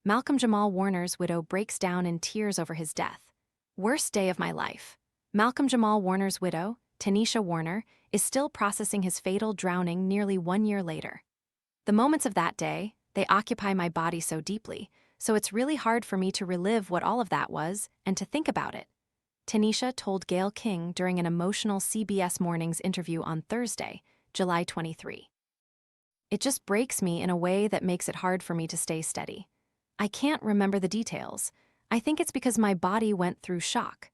Malcolm-Jamal Warner's widow breaks down in tears over his death. Worst day of my life. Malcolm-Jamal Warner's widow, Tenisha Warner, is still processing his fatal drowning nearly 1 year later. The moments of that day, they occupy my body so deeply, so it's really hard for me to relive what all of that was and to think about it. Tenisha told Gayle King during an emotional CBS Mornings interview on Thursday, July 23. It just breaks me in a way that makes it hard for me to stay steady. I can't remember the details. I think it's because my body went through shock.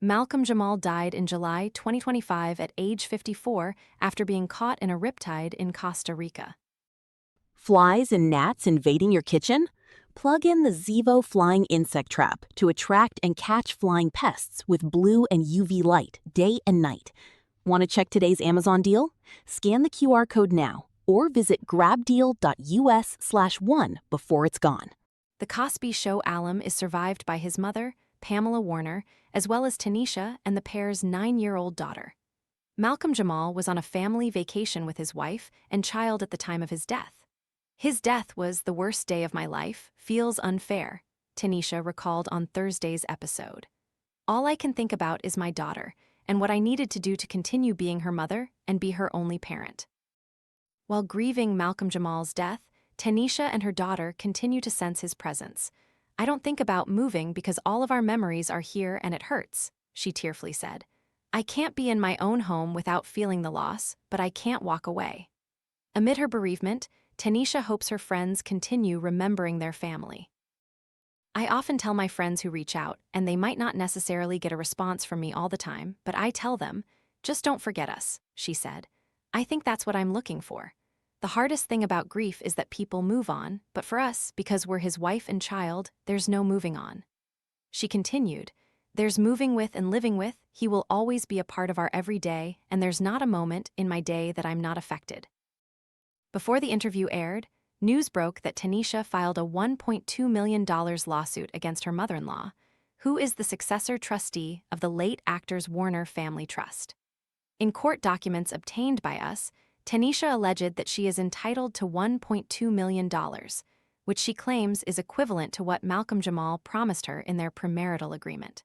Malcolm-Jamal died in July 2025 at age 54 after being caught in a riptide in Costa Rica. Flies and gnats invading your kitchen? Plug in the Zevo Flying Insect Trap to attract and catch flying pests with blue and UV light day and night. Want to check today's Amazon deal? Scan the QR code now or visit grabdeal.us/one before it's gone. The Cosby Show alum is survived by his mother, Pamela Warner, as well as Tenisha and the pair's 9-year-old daughter. Malcolm-Jamal was on a family vacation with his wife and child at the time of his death. His death was the worst day of my life, feels unfair, Tenisha recalled on Thursday's episode. All I can think about is my daughter and what I needed to do to continue being her mother and be her only parent. While grieving Malcolm-Jamal's death, Tenisha and her daughter continue to sense his presence. I don't think about moving because all of our memories are here and it hurts, she tearfully said. I can't be in my own home without feeling the loss, but I can't walk away. Amid her bereavement, Tenisha hopes her friends continue remembering their family. I often tell my friends who reach out, and they might not necessarily get a response from me all the time, but I tell them, just don't forget us, she said. I think that's what I'm looking for. The hardest thing about grief is that people move on, but for us, because we're his wife and child, there's no moving on. She continued, there's moving with and living with, he will always be a part of our everyday, and there's not a moment in my day that I'm not affected. Before the interview aired, news broke that Tenisha filed a $1.2 million lawsuit against her mother-in-law, who is the successor trustee of the late actor's Warner Family Trust. In court documents obtained by us, Tenisha alleged that she is entitled to $1.2 million, which she claims is equivalent to what Malcolm-Jamal promised her in their premarital agreement.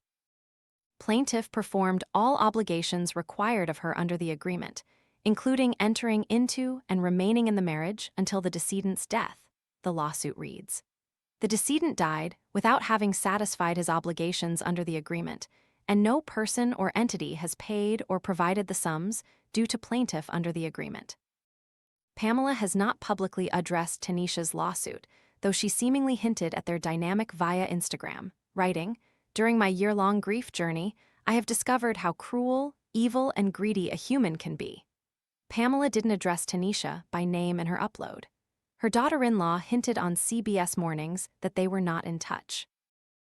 Plaintiff performed all obligations required of her under the agreement, including entering into and remaining in the marriage until the decedent's death, the lawsuit reads. The decedent died without having satisfied his obligations under the agreement, and no person or entity has paid or provided the sums due to plaintiff under the agreement. Pamela has not publicly addressed Tenisha's lawsuit, though she seemingly hinted at their dynamic via Instagram, writing, during my year-long grief journey, I have discovered how cruel, evil, and greedy a human can be. Pamela didn't address Tenisha by name in her upload. Her daughter-in-law hinted on CBS Mornings that they were not in touch.